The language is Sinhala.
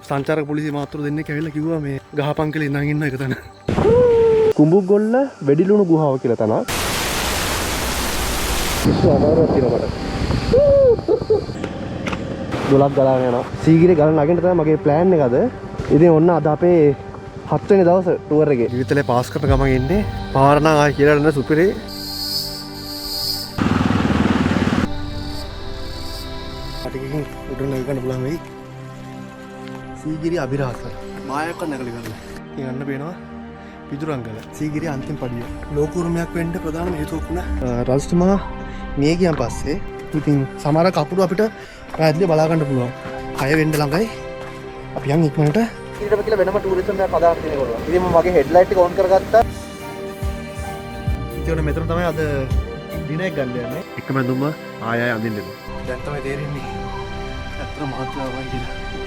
සංචාරක පොලිසිය මාත්‍ර දෙන්නෙක් ඇවිල්ලා කිව්වා මේ ගහපන් කියලා ඉඳන් ඉන්න එක තැන. කුඹුගොල්ල වෙඩිලුණු ගුහාව කියලා තැනක්. විශ්ව අමාරුවක් තියෙනවා මට. දොලක් ගලාගෙන යනවා. සීගිරේ ගලන නගින්න තමයි මගේ ප්ලෑන් එක අද. ඉතින් ඔන්න අද අපේ 7 වෙනි දවසේ ටුවර් එකේ. ජීවිතේ පාස් කරන ගමන් ඉන්නේ. පාර නම් ආයි කියලා නේද සුපිරේ. අටිකකින් උඩට නැගින්න පුළුවන් වෙයි. සීගිරි අභිරහස. මායක නැගලි ගන්න. ඉතින් යන්න පේනවා පිටුරංගල. සීගිරි අන්තිම පඩිය. ලෝක උරුමයක් වෙන්න ප්‍රධානම හේතුවක් වුණා. රජතුමා මේ ගියන් පස්සේ ඉතින් සමහර කපුරු අපිට පැහැදිලිව බලා ගන්න පුළුවන්. 6 වෙන්න ළඟයි. අපි යන් ඉක්මනට ඊට කියලා වෙනම ටූරිසම් එකක් හදාගන්න තියෙන කොල්ලෝ. ඉතින් මම මගේ හෙඩ්ලයිට් එක ඔන් කරගත්තා. ඉතින් මෙතන තමයි අද දිනයක් ගන්න යන්නේ. එකම දුම ආය අඳින්න. දැන් තමයි තේරෙන්නේ. ඇත්තට මහත්වයි කියලා.